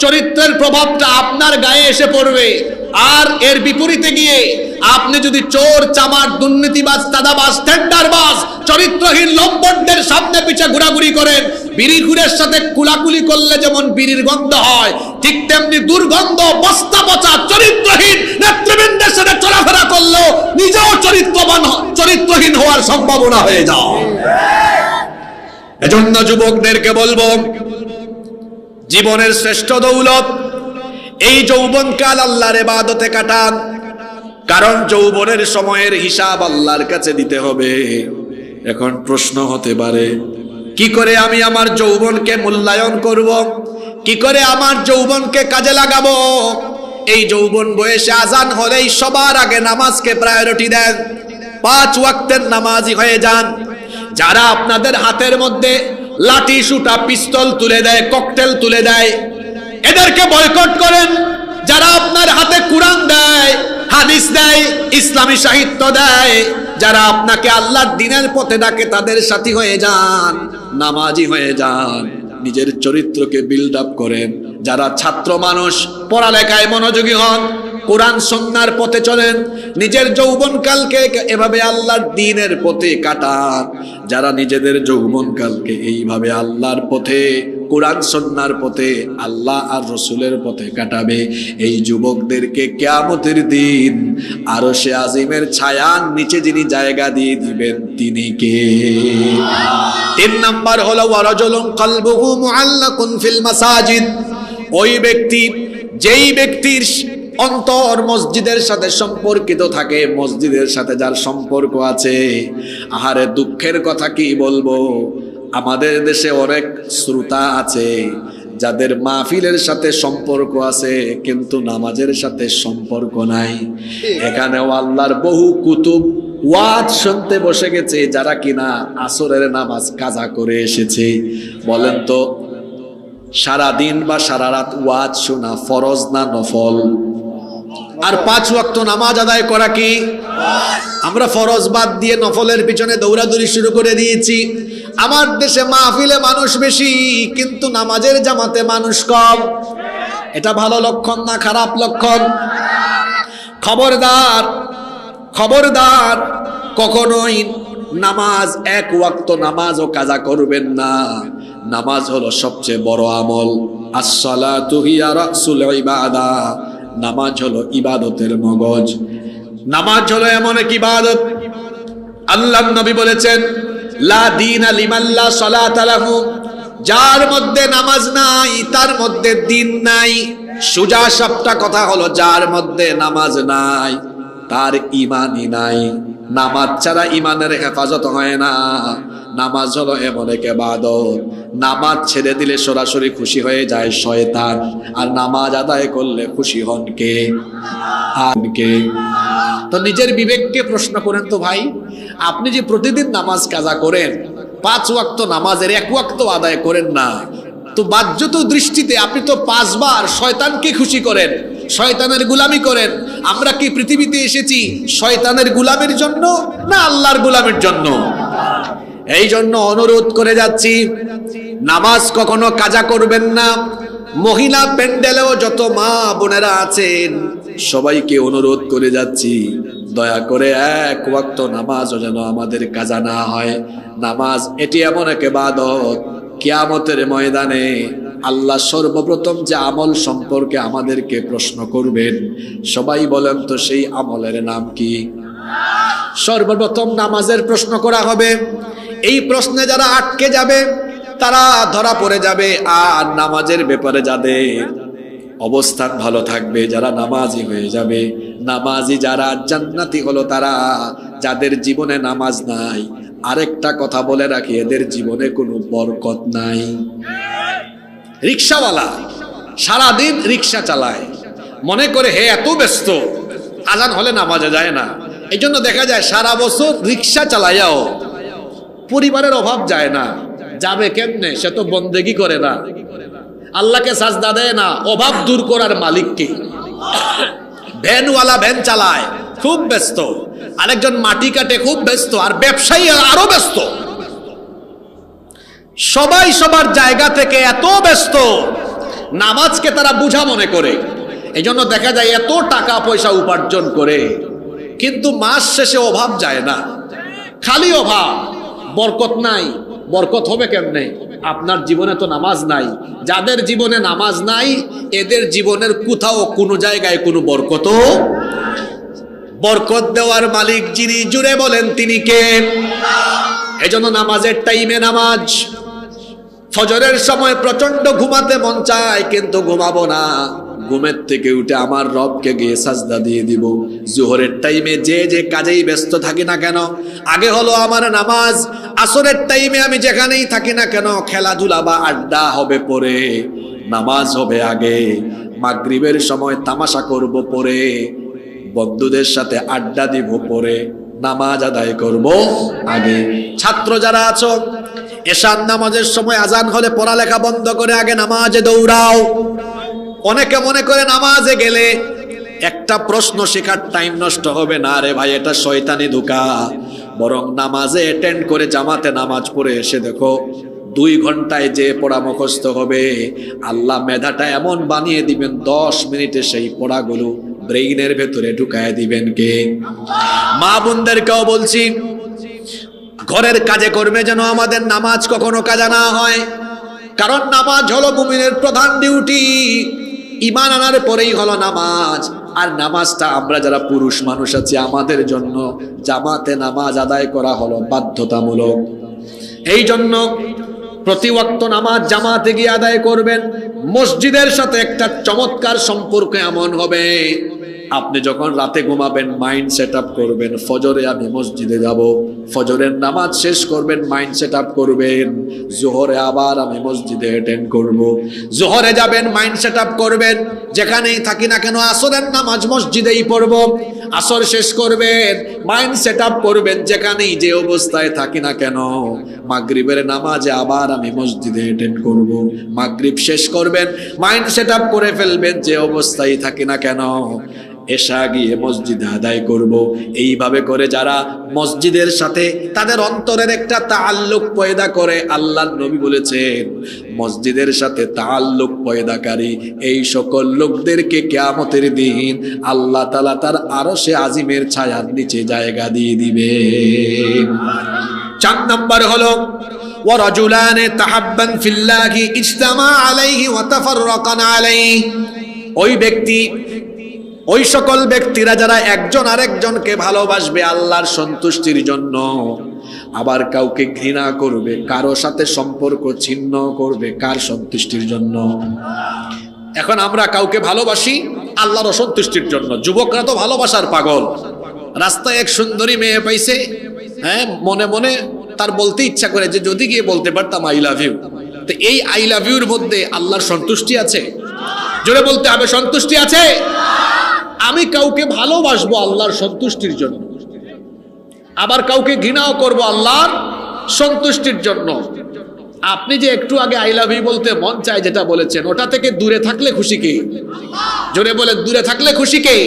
চরিত্রের প্রভাবটা আপনার গায়ে এসে পড়বে। আর এর বিপরীতে গিয়ে আপনি যদি চোর, চামার, দুর্নীতিবাজ, দাদাবাজ, টেন্ডারবাজ, চরিত্রহীন লম্পটদের সামনে পিছে ঘোরাঘুরি করেন, বিড়ি ঘুরের সাথে কুলাকুলি করলে যেমন বিড়ির গন্ধ হয়, ঠিক তেমনি দুর্গন্ধ, বস্তা পচা, চরিত্রহীন নেতৃবৃন্দের সাথে চলাফেরা করলেও নিজেও চরিত্রহীন হওয়ার সম্ভাবনা হয়ে যায়। এজন্য যুবকদেরকে বলবো, জীবনের শ্রেষ্ঠ দৌলত এই যৌবনকাল আল্লাহর ইবাদতে কাটান, কারণ যৌবনের সময়ের হিসাব আল্লাহর কাছে দিতে হবে। এখন প্রশ্ন হতে পারে, কি করে আমি আমার যৌবনকে মূল্যায়ন করব, কি করে আমার যৌবনকে কাজে লাগাবো? এই যৌবন বয়সে আজান হলেই সবার আগে নামাজকে প্রায়োরিটি দেন, 5 ওয়াক্তের নামাজি হয়ে যান। যারা আপনাদের হাতের মধ্যে লাঠি, শুটা, পিস্তল তুলে দেয়, ককটেল তুলে দেয়, এদেরকে বয়কট করেন। যারা আপনার হাতে কোরআন দেয়, হাদিস দেয়, ইসলামী সাহিত্য দেয়, যারা আপনাকে আল্লাহর দ্বীনের পথে ডাকে, তাদের সাথী হয়ে যান, নামাজি হয়ে যান, নিজের চরিত্রকে বিল্ড আপ করেন। যারা ছাত্র মানুষ, পড়ালেখায় মনোযোগী হন, কোরআন সুন্নাহর পথে চলেন, নিজের যৌবনকালকে এভাবে আল্লাহর দ্বীনের পথে কাটান। যারা নিজেদের যৌবনকালকে এইভাবে আল্লাহর পথে, কোরআন সুন্নাহর পথে, আল্লাহ আর রসুলের পথে কাটাবে, এই যুবকদেরকে কিয়ামতের দিন আরশে আজিমের ছায়ার নিচে যিনি জায়গা দিয়ে দিবেন তিনি কে? 3 নাম্বার হলো ওয়ারাজুলুন কলবুহু মুআল্লাকুন ফিল মাসাজিদ। ওই ব্যক্তি, যেই ব্যক্তির অন্তর মসজিদের সাথে সম্পর্কিত থাকে, মসজিদের সাথে যার সম্পর্ক আছে। আহারে দুঃখের কথা কি বলবো, আমাদের দেশে অনেক শ্রোতা আছে যাদের মাহফিলের সাথে সম্পর্ক আছে কিন্তু নামাজের সাথে সম্পর্ক নাই। এখানেও আল্লাহর বহু কুতুব ওয়াজ শুনতে বসে গেছে যারা কিনা আসরের নামাজ কাজা করে এসেছে। বলেন তো, সারা দিন বা সারা রাত ওয়াজ শোনা ফরজ না নফল? আর 5 ওয়াক্ত নামাজ আদায় করা কি? আমরা ফরজ বাদ দিয়ে নফলের পিছনে দৌড়াদৌড়ি শুরু করে দিয়েছি। আমার দেশে মাহফিলে মানুষ বেশি কিন্তু নামাজের জামাতে মানুষ কম। এটা ভালো লক্ষণ না খারাপ লক্ষণ? খবরদার, খবরদার, কখনোই নামাজ 1 ওয়াক্ত নামাজও কাজা করবেন না। নামাজ হলো সবচেয়ে বড় আমল। আসসালাতু হিয়া রাসুল ইবাদা, নামাজ হলো ইবাদতের মগজ। নামাজ হলো এমন এক ইবাদত, আল্লাহর নবী বলেছেন লা দীনা লিমান লা সালাতা লাহু, যার মধ্যে নামাজ নাই তার মধ্যে দিন নাই। সোজা সাপটা কথা হলো, যার মধ্যে নামাজ নাই তার ঈমানই নাই। নামাজ ছাড়া ঈমানের হেফাজত হয় না। নামাজ হলো এমন এক ইবাদত, নামাজ ছেড়ে দিলে সরাসরি খুশি হয়ে যায় শয়তান, আর নামাজ আদায় করলে খুশি হন কে? কে? তো নিজের বিবেককে প্রশ্ন করেন তো ভাই, আপনি যে প্রতিদিন নামাজ কাজা করেন, 5 ওয়াক্ত নামাজের 1 ওয়াক্ত আদায় করেন না, তো বাহ্যত দৃষ্টিতে আপনি তো 5 বার শয়তানকে খুশি করেন, শয়তানের গোলামি করেন। আমরা কি পৃথিবীতে এসেছি শয়তানের গোলামের জন্য না আল্লাহর গোলামের জন্য? এই জন্য অনুরোধ করে যাচ্ছি, নামাজ কখনো কাজা করবেন না। মহিলা প্যান্ডেলেও যত মা বোনেরা আছেন সবাইকে অনুরোধ করে যাচ্ছি, দয়া করে 1 ওয়াক্ত নামাজও যেন আমাদের কাজা না হয়। নামাজ এটি এমন এক ইবাদত, কিয়ামতের ময়দানে আল্লাহ সর্বপ্রথম যে আমল সম্পর্কে আমাদেরকে প্রশ্ন করবেন, সবাই বলেন তো সেই আমলের নাম কি? সর্বপ্রথম নামাজের প্রশ্ন করা হবে। এই প্রশ্নে যারা আটকে যাবে তারা ধরা পড়ে যাবে। আর নামাজের ব্যাপারে যাদের অবস্থান ভালো থাকবে, যারা নামাজি হয়ে যাবে, নামাজি যারা জান্নাতি হলো তারা, যাদের জীবনে নামাজ নাই। আরেকটা কথা বলে রাখি, এদের জীবনে কোনো বরকত নাই। রিক্সাওয়ালা সারাদিন রিক্সা চালায়, মনে করে হে এত ব্যস্ত, আজান হলে নামাজে যায় না। এই জন্য দেখা যায় সারা বছর রিক্সা চালাইয়াও পরিবারের অভাব যায় না। যাবে কেমনে? সে তো বন্দেগি করে না, আল্লাহকে সাজদা দেয় না। অভাব দূর করার মালিককে। ভ্যানওয়ালা ভ্যান চালায়, খুব ব্যস্ত। আরেকজন মাটি কাটে, খুব ব্যস্ত। আর ব্যবসায়ী আরো ব্যস্ত। সবাই সবার জায়গা থেকে এত ব্যস্ত, নামাজকে তারা বোঝা মনে করে। এই জন্য দেখা যায় এত টাকা পয়সা উপার্জন করে, কিন্তু মাস শেষে অভাব যায় না, খালি অভাব, বরকত নাই। বরকত হবে কেমনে? আপনার জীবনে তো নামাজ নাই। যাদের জীবনে নামাজ নাই এদের জীবনের কোথাও কোনো জায়গায় কোনো বরকত। বরকত দেওয়ার মালিক যিনি, জুড়ে বলেন তিনি কে? এজন্য নামাজের টাইমে নামাজ। ফজরের সময় প্রচন্ড ঘুমাতে মন চায়, কিন্তু ঘুমাবো না, ঘুমের থেকে উঠে আমার রবকে গিয়ে সাজদা দিয়ে দিব। জোহরের টাইমে যে যে কাজেই ব্যস্ত থাকি না কেন, আগে হলো আমার নামাজ। আসরের টাইমে আমি যেখানেই থাকি না কেন, খেলাধুলা বা আড্ডা হবে পরে, নামাজ হবে আগে। মাগরিবের সময় তামাশা করব পরে, বন্ধুদের সাথে আড্ডা দিব পরে, নামাজ আদায় করব আগে। ছাত্র যারা আছো, এশার নামাজের সময় আজান হলে পড়ালেখা বন্ধ করে আগে নামাজে দৌড়াও। অনেকে মনে করে নামাজে গেলে একটা প্রশ্ন শেখার টাইম নষ্ট হবে না। রে ভাই, এটা শয়তানি ধোঁকা। বরং নামাজে অ্যাটেন্ড করে জামাতে নামাজ পড়ে এসে দেখো 2 ঘন্টায় যে পড়া মুখস্থ হবে, আল্লাহ মেধাটা এমন বানিয়ে দিবেন 10 মিনিটে সেই পড়াগুলো ব্রেইনের ভেতরে ঢুকায় দিবেন কে? মা বোনদেরকেও বলছি, ঘরের কাজে কর্মে যেন আমাদের নামাজ কখনো কাজা না হয়। কারণ নামাজ হলো মুমিনের প্রধান ডিউটি। ঈমান আনার পরেই হলো নামাজ। আর নামাজটা আমরা যারা পুরুষ মানুষ আছি, আমাদের জন্য জামাতে নামাজ আদায় করা হলো বাধ্যতামূলক। এই জন্য প্রতি ওয়াক্ত নামাজ জামাতে গিয়ে আদায় করবেন। মসজিদের সাথে একটা চমৎকার সম্পর্ক এমন হবে, আপনি যখন রাতে ঘুমাবেন মাইন্ড সেট আপ করবেন, ফজরে আমি মসজিদে যাব। ফজরের নামাজ শেষ করবেন, মাইন্ড সেট আপ করবেন, জোহরে আবার আমি মসজিদে অ্যাটেন্ড করব। জোহরে যাবেন, মাইন্ড সেট আপ করবেন, যেখানেই থাকি না কেন আসরের নামাজ মসজিদেই পড়ব। আসর শেষ করবেন, মাইন্ড সেট আপ করবেন, যেখানেই যে অবস্থায় থাকি না কেন মাগরিবের নামাজে আবার আমি মসজিদে অ্যাটেন্ড করব। মাগরিব শেষ করবেন, মাইন্ড সেট আপ করে ফেলবেন, যে অবস্থায় থাকি না কেন এশা গিয়ে মসজিদে আদায় করব। এইভাবে করে যারা মসজিদের সাথে তাদের অন্তরের একটা তাআল্লুক পয়দা করে, আল্লাহর নবী বলেছেন মসজিদের সাথে তাআল্লুক পয়দাকারী এই সকল লোকদেরকে কিয়ামতের দিন আল্লাহ তাআলা তার আরশে আজিমের ছায়ার নিচে জায়গা দিয়ে দিবেন। 4 নাম্বার হলো ওয়ারাজুলান তাহাব্বান ফিল্লাহি ইজতামা আলাইহি ওয়া তাফাররাকান আলাইহি। ওই ব্যক্তি, ওই সকল ব্যক্তিরা যারা একজন আরেকজনকে ভালোবাসবে আল্লাহর সন্তুষ্টির জন্য, আবার কাউকে ঘৃণা করবে, কারো সাথে সম্পর্ক ছিন্ন করবে, কার সন্তুষ্টির জন্য? এখন আমরা কাউকে ভালোবাসি আল্লাহর সন্তুষ্টির জন্য। যুবকরা তো ভালোবাসার পাগল। রাস্তায় এক সুন্দরী মেয়ে পাইছে, হ্যাঁ, মনে মনে তার বলতে ইচ্ছা করে যে যদি গিয়ে বলতে পারতাম আই লাভ ইউ। তো এই আই লাভ ইউর মধ্যে আল্লাহর সন্তুষ্টি আছে? জোরে বলতে হবে, সন্তুষ্টি আছে? আমি কাউকে ভালোবাসবো আল্লাহর সন্তুষ্টির জন্য, আবার কাউকে ঘৃণাও করব আল্লাহর সন্তুষ্টির জন্য। আপনি যে একটু আগে আই লাভ ইউ বলতে মন চায় যেটা বলেছেন, ওটা থেকে দূরে থাকলে খুশি কে? জোরে বলে, দূরে থাকলে খুশি কে?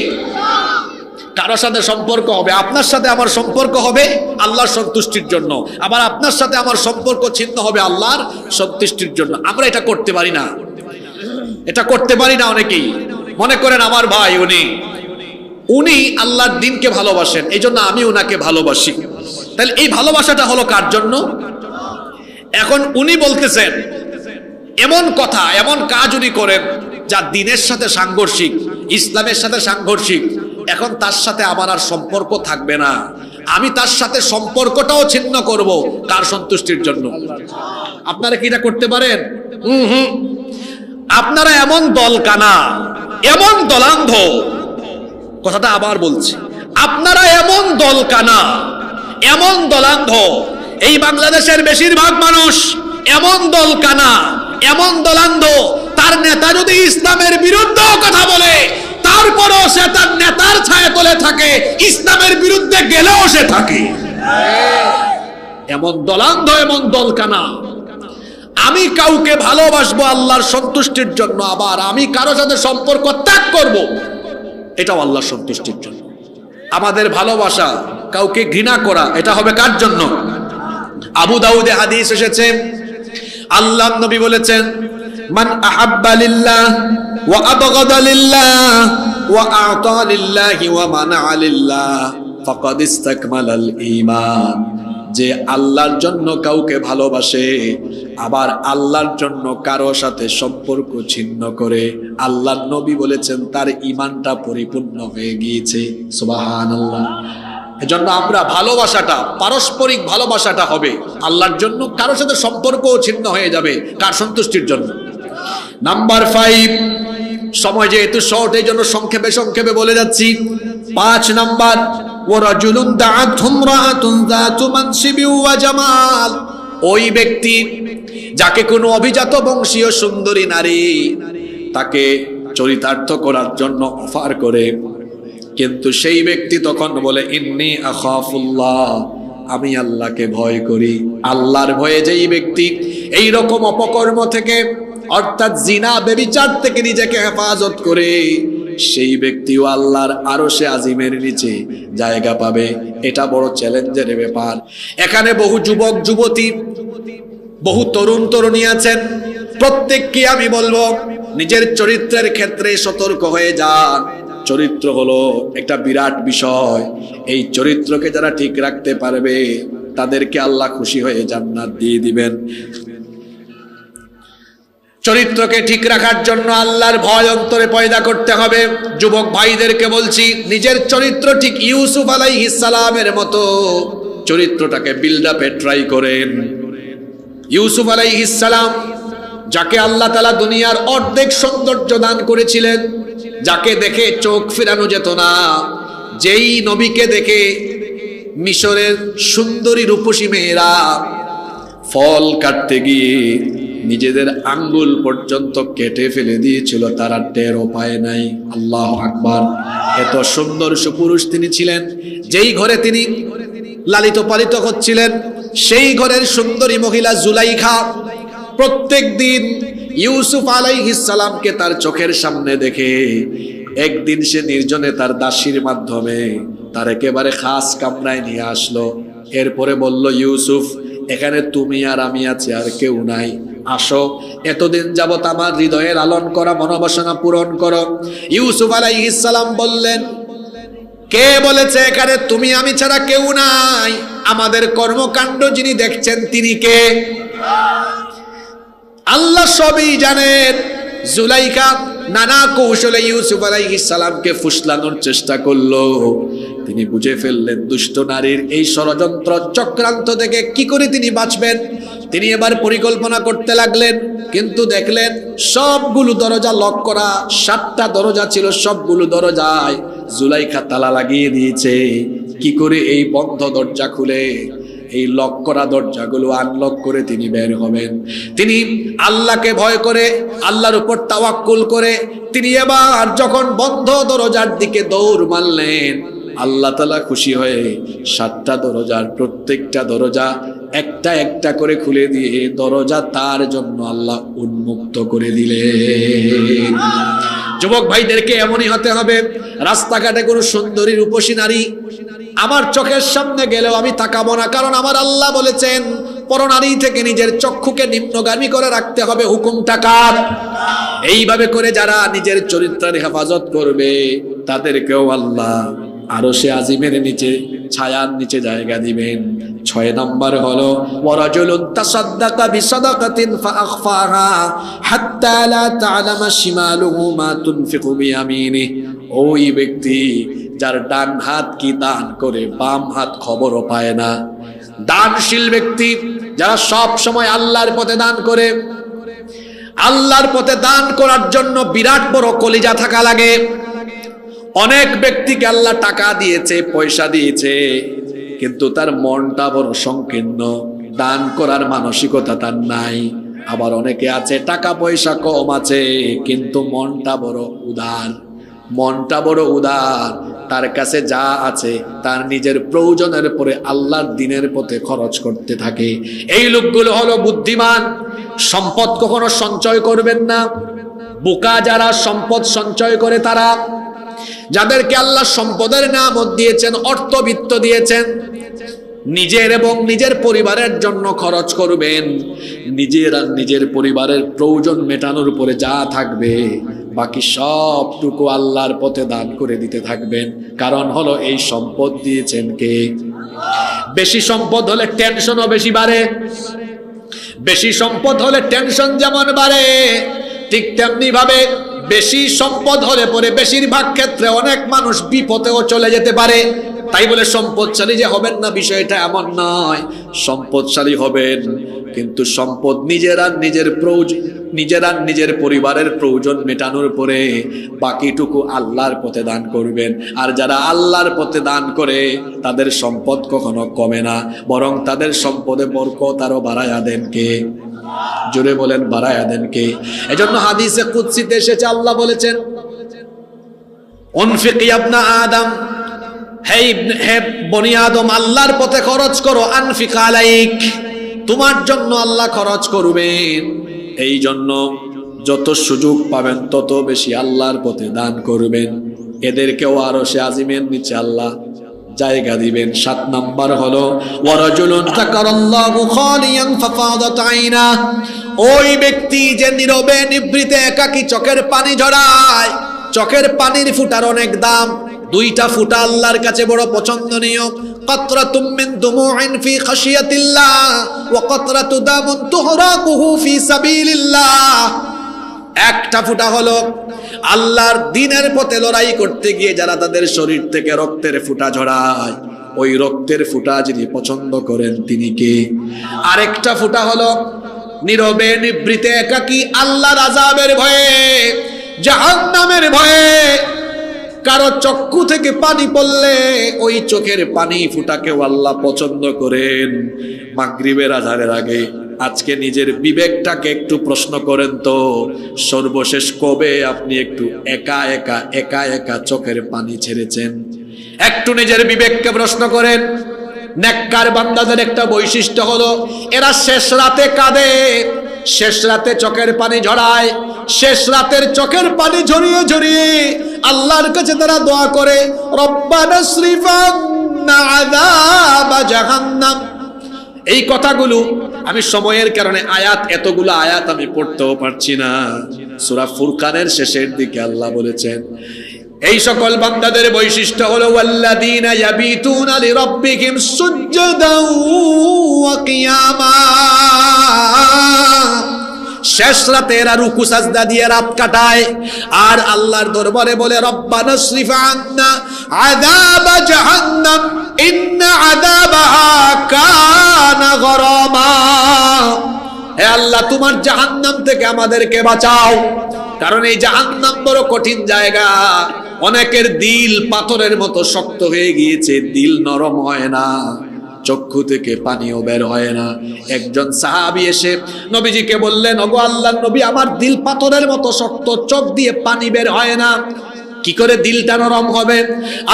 কারোর সাথে সম্পর্ক হবে, আপনার সাথে আমার সম্পর্ক হবে আল্লাহর সন্তুষ্টির জন্য, আবার আপনার সাথে আমার সম্পর্ক ছিন্ন হবে আল্লাহর সন্তুষ্টির জন্য। আমরা এটা করতে পারি না, এটা করতে পারি না। অনেকেই মনে করেন আমার ভাই, উনি আল্লাহর দ্বীনকে ভালোবাসেন, এই জন্য আমি উনাকে ভালোবাসি। তাহলে এই ভালোবাসাটা হলো কার জন্য? এখন উনি বলতেছেন এমন কথা, এমন কাজ উনি করেন যা দ্বীনের সাথে সাংঘর্ষিক, ইসলামের সাথে সাংঘর্ষিক। এখন তার সাথে আমার আর সম্পর্ক থাকবে না, আমি তার সাথে সম্পর্কটাও ছিন্ন করব, কার সন্তুষ্টির জন্য? আপনারা কি এটা করতে পারেন? আপনারা এমন দলকানা, এমন দলান্ধ, কথাটা আবার বলছি, আপনারা এমন দলকানা, এমন দলান্ধ, এই বাংলাদেশের বেশিরভাগ মানুষ এমন দলকানা, এমন দলান্ধ, তার নেতা যদি ইসলামের বিরুদ্ধেও কথা বলে তারপরও সে তার নেতার ছায়া তলে থাকে, ইসলামের বিরুদ্ধে গেলেও সে থাকে। এমন দলান্ধ, এমন দলকানা। আমি কাউকে ভালোবাসবো আল্লাহর সন্তুষ্টির জন্য, আবার আমি কারো সাথে সম্পর্ক ত্যাগ করব, এটাও আল্লাহর সন্তুষ্টির জন্য। আমাদের ভালোবাসা কাউকে ঘৃণা করা, এটা হবে কার জন্য? আবু দাউদে হাদিস এসেছে, আল্লাহর নবী বলেছেন, মান আহাব্বা লিল্লাহ ওয়া আবগাদা লিল্লাহ ওয়া আ'তা লিল্লাহি ওয়া মানা'a লিল্লাহ ফাকাদ ইসতাকমালাল ঈমান। যে আল্লাহর জন্য কাউকে ভালোবাসে, আবার আল্লাহর জন্য কারো সাথে সম্পর্ক ছিন্ন করে, আল্লাহর নবী বলেছেন তার ঈমানটা পরিপূর্ণ হয়ে গিয়েছে। সুবহানাল্লাহ। এজন্য আমরা ভালোবাসাটা, পারস্পরিক ভালোবাসাটা হবে আল্লাহর জন্য, কারোর সাথে সম্পর্কও ছিন্ন হয়ে যাবে, কার সন্তুষ্টির জন্য? নাম্বার 5, সময় যেহেতু শর্ট এই জন্য সংক্ষেপে সংক্ষেপে বলে যাচ্ছি। 5 নাম্বার, ওয়ারাজুলুন দাআতহু ইমরাআতুন যাতু মানসিবি ওয়া জামাল। ওই ব্যক্তি যাকে কোনো অভিজাত বংশীয় সুন্দরী নারী তাকে চরিতার্থ করার জন্য অফার করে, কিন্তু সেই ব্যক্তি তখন বলে ইন্নী আখাফুল্লাহ, আমি আল্লাহকে ভয় করি। আল্লাহর ভয়ে যেই ব্যক্তি এই রকম অপকর্ম থেকে, অর্থাৎ জিনা ব্যভিচার থেকে নিজেকে হেফাজত করে, সেই ব্যক্তিও আল্লাহর আরশে আজিমের নিচে জায়গা পাবে। এটা বড় চ্যালেঞ্জের ব্যাপার। এখানে বহু যুবক যুবতী, বহু তরুণ তরুণী আছেন। প্রত্যেককে আমি বলবো নিজের চরিত্রের ক্ষেত্রে সতর্ক হয়ে যান। চরিত্র হলো একটা বিরাট বিষয়। এই চরিত্রকে যারা ঠিক রাখতে পারবে তাদেরকে আল্লাহ খুশি হয়ে জান্নাত দিয়ে দিবেন। চরিত্রকে ঠিক রাখার জন্য আল্লাহর ভয় অন্তরে পয়দা করতে হবে। যুবক ভাইদেরকে বলছি, নিজের চরিত্র ঠিক ইউসুফ আলাইহিস সালামের মতো চরিত্রটাকে বিল্ড আপে ট্রাই করেন। ইউসুফ আলাইহিস সালাম, যাকে আল্লাহ তাআলা দুনিয়ার অর্ধেক সৌন্দর্য দান করেছিলেন, যাকে দেখে চোখ ফেরানো যেত না, যেই নবীকে দেখে মিশরের সুন্দরী রূপসী মেয়েরা ফল কাটতে গিয়ে নিজেদের আঙ্গুল পর্যন্ত কেটে ফেলে দিয়েছিল, তারা টেরও পায় নাই। আল্লাহু আকবার। এত সুন্দর সুপুরুষ তিনি ছিলেন। যেই ঘরে তিনি লালিত পালিত হচ্ছিলেন, সেই ঘরের সুন্দরী মহিলা জুলাইখা প্রত্যেক দিন ইউসুফ আলাইহিস সালামকে তার চোখের সামনে দেখে একদিন সে নির্জনে তার দাসীর মাধ্যমে তার একেবারে খাস কামরায় নিয়ে আসলো। এরপরে বলল, ইউসুফ, এখানে তুমি আর আমি আছি, আর কেউ নাই, আসো, এতদিন যাবত আমার হৃদয়ের লালন করা মনোবাসনা পূরণ করো। ইউসুফ আলাইহিস সালাম বললেন, কে বলেছে এখানে তুমি আমি ছাড়া কেউ নাই? আমাদের কর্মকাণ্ড যিনি দেখছেন তিনি কে? আল্লাহ সবই জানেন। জুলাইখা নানা কৌশলে ইউসুফ আলাইহিস সালামকে ফুসলানোর চেষ্টা করলো। তিনি বুঝে ফেললেন দুষ্ট নারীর এই ষড়যন্ত্র চক্রান্ত থেকে কি করে তিনি বাঁচবেন। তিনি এবার পরিকল্পনা করতে লাগলেন, কিন্তু দেখলেন সবগুলো দরজা লক করা। 7টা দরজা ছিল, সবগুলো দরজায় জুলাইখা তালা লাগিয়ে দিয়েছে। কি করে এই বন্ধ দরজা খুলে এই লক করা দরজাগুলো আনলক করে তিনি বের হবেন? তিনি আল্লাহকে ভয় করে, আল্লাহর উপর তাওয়াক্কুল করে তিনি এবার যখন বন্ধ দরজার দিকে দৌড় মারলেন, আল্লাহ তাআলা খুশি হয়ে 7টা দরজার প্রত্যেকটা দরজা একটা একটা করে খুলে দিয়ে দরজা তার জন্য আল্লাহ উন্মুক্ত করে দিলেন। যুবক ভাইদেরকে এমনই হতে হবে। রাস্তাঘাটে কোনো সুন্দরী রূপসী নারী আমার চোখের সামনে গেলেও আমি তাকাবো না, কারণ আমার আল্লাহ বলেছেন পরনারী থেকে নিজের চক্ষুকে নিম্নগামী করে রাখতে হবে। হুকুমটা কার? এইভাবে করে যারা নিজের চরিত্রের হেফাজত করবে তাদেরকেও আল্লাহ আরশে আজিমের নিচে ছায়ার নিচে জায়গা দিবেন। 6 নম্বর হলো ওয়ারাজুলুন তাসাদদাকা বিসাদাকাতিন ফাআখফাহা হাত্তা লা তা'লামা শিমালুহু মা তুনফিকু বিয়ামিনিহি। ওই ব্যক্তি যার ডান হাত কি দান করে বাম হাত খবরও পায় না। দানশীল ব্যক্তি যারা সব সময় আল্লাহর পথে দান করে। আল্লাহর পথে দান করার জন্য বিরাট বড় কলিজা থাকা লাগে। অনেক ব্যক্তিকে আল্লাহ টাকা দিয়েছে, পয়সা দিয়েছে, কিন্তু তার মনটা বড় সংকীর্ণ, দান করার মানসিকতা তার নাই। আবার অনেকে আছে টাকা পয়সা কম আছে কিন্তু মনটা বড় উদার, মনটা বড় উদার। তার কাছে যা আছে তার নিজের প্রয়োজনের পরে আল্লাহর দ্বীনের পথে খরচ করতে থাকে। এই লোকগুলো হলো বুদ্ধিমান। সম্পদ কখনো সঞ্চয় করবেন না। বোকা যারা সম্পদ সঞ্চয় করে তারা, যাদেরকে আল্লাহ সম্পদের নামত দিয়েছেন, অর্থবিত্ত দিয়েছেন, নিজের এবং নিজের পরিবারের জন্য খরচ করবেন। নিজের পরিবারের প্রয়োজন মেটানোর উপরে যা থাকবে বাকি সবটুকু আল্লাহর পথে দান করে দিতে থাকবেন। কারণ হলো এই সম্পদ দিয়েছেন কে? বেশি সম্পদ হলে টেনশনও বেশি বাড়ে। বেশি সম্পদ হলে টেনশন যেমন বাড়ে, ঠিক তেমনি ভাবে বেশি সম্পদ হলে পরে বেশিরভাগ ক্ষেত্রে অনেক মানুষ বিপদেও চলে যেতে পারে। তাই বলে সম্পদশালী যে হবেন না বিষয়টা এমন নয়। সম্পদশালী হবেন, কিন্তু সম্পদ নিজেরা নিজের পরিবারের প্রয়োজন মেটানোর পরে বাকিটুকু আল্লাহর পথে দান করবেন। আর যারা আল্লাহর পথে দান করে তাদের সম্পদ কখনো কমে না, বরং তাদের সম্পদে বরকত আরো বাড়ায়া দেন কে? জোরে বলেন, বাড়ায়া দেন কে? এজন্য হাদিসে কুদসিতে এসেছে, আল্লাহ বলেছেন উনফিক ইয়া ইবনা আদম, হে বনি আদম, আল্লাহর পথে খরচ করো। আনফিক আলাইক, তোমার জন্য আল্লাহ খরচ করবেন। এই জন্য যত সুযোগ পাবেন তত বেশি আল্লাহর পথে দান করবেন। এদেরকেও আরশে আজিমের নিচে আল্লাহ জায়গা দিবেন। 7 নাম্বার হলো ওয়ারাজুলুন তাকারাল্লাহু খালিয়ান ফাফাদাত আইনা, ওই ব্যক্তি যে নীরবে নিভৃতে একাকী চোখের পানি ঝরায়। চোখের পানির ফুটার অনেক দাম। 2টা ফুটা আল্লাহর কাছে বড় পছন্দনীয়। কাতরাতুম মিন দুমুইন ফি খাশিয়াতিল্লাহ ওয়া কাতরাতু দামুন তুহরাকুহু ফি সাবিলিল্লাহ। একটা ফুটা হলো আল্লাহর দ্বীনের পথে লড়াই করতে গিয়ে যারা তাদের শরীর থেকে রক্তের ফুটা ঝরায়, ওই রক্তের ফুটা যিনি পছন্দ করেন তিনি কে? আরেকটা ফুটা হলো নীরবে নিভৃতে একাকী আল্লাহর আযাবের ভয়ে, জাহান্নামের ভয়ে কারো চক্ষু থেকে পানি পড়লে ওই চোখের পানি ফুটাকেও আল্লাহ পছন্দ করেন। মাগরিবের আজানের আগে আজকে নিজের বিবেকটাকে একটু প্রশ্ন করেন তো, সর্বশেষ কবে আপনি একটু একা একা চোখের পানি ছেড়েছেন? একটু নিজের বিবেককে প্রশ্ন করেন। নেককার বান্দাদের একটা বৈশিষ্ট্য হলো এরা শেষ রাতে কাঁদে, শেষ রাতে চোখের পানি ঝরায়। শেষ রাতের চোখের পানি ঝরিয়ে ঝরিয়ে আল্লাহর কাছে তারা দোয়া করে, রব্বানা সরিফ আন্না আযাব জাহান্নাম। এই কথাগুলো আমি সময়ের কারণে এতগুলো আয়াত আমি পড়তেও পারছি না। সূরা ফুরকানের শেষের দিকে আল্লাহ বলেছেন, এই সকল বান্দাদের বৈশিষ্ট্য হলো ওয়াল্লাযীনা ইয়াবিতুনা লিরাব্বিহিম সুজদান ওয়া কিয়ামা। শেষ রাতে এরা রুকু সাজদা দিয়ে রাত কাটায় আর আল্লাহর দরবারে বলে রব্বানা সরিফ আন্না আযাব জাহান্নাম ইন্না আযাবাহা কানা গরামা। হে আল্লাহ, তোমার জাহান্নাম থেকে আমাদেরকে বাঁচাও, কারণ এই জাহান্নাম বড় কঠিন জায়গা। অনেকের দিল পাথরের মতো শক্ত হয়ে গিয়েছে, দিল নরম হয় না, চক্ষু থেকে পানিও বের হয় না। একজন সাহাবী এসে নবীজিকে বললেন, ওগো আল্লাহর নবী, আমার দিল পাথরের মতো শক্ত, চোখ দিয়ে পানি বের হয় না, কি করে দিলটা নরম হবে?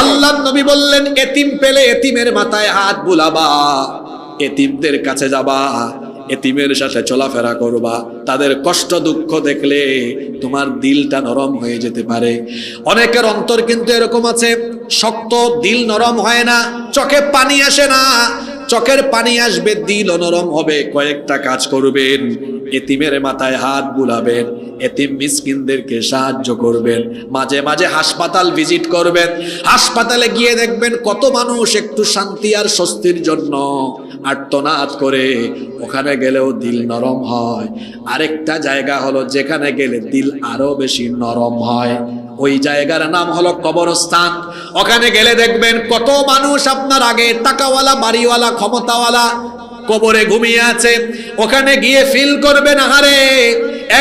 আল্লাহর নবী বললেন, এতিম পেলে এতিমের মাথায় হাত বুলাবা, এতিমদের কাছে যাবা, এতিমের সাথে চলাফেরা করবা, তাদের কষ্ট দুঃখ দেখলে তোমার দিলটা নরম হয়ে যেতে পারে। অনেকের অন্তর কিন্তু এরকম আছে, শক্ত, দিল নরম হয় না, চোখে পানি আসে না। চোখের পানি আসবে, দিল নরম হবে। কয়েকটা কাজ করবেন, এতিমের মাথায় হাত বুলাবেন, এতিম মিসকিনদেরকে সাহায্য করবেন, মাঝে মাঝে হাসপাতাল ভিজিট করবেন। হাসপাতালে গিয়ে দেখবেন কত মানুষ একটু শান্তি আর স্বস্তির জন্য আর্তনাদ করে, ওখানে গেলেও দিল নরম হয়। আরেকটা জায়গা হলো যেখানে গেলে দিল আরো বেশি নরম হয়, ওই জায়গার নাম হলো কবরস্থান। ওখানে গেলে দেখবেন কত মানুষ আপনার আগে টাকাওয়ালা, বাড়িওয়ালা, ক্ষমতাওয়ালা কবরে ঘুমিয়ে আছে। ওখানে গিয়ে ফিল করবেন, আহারে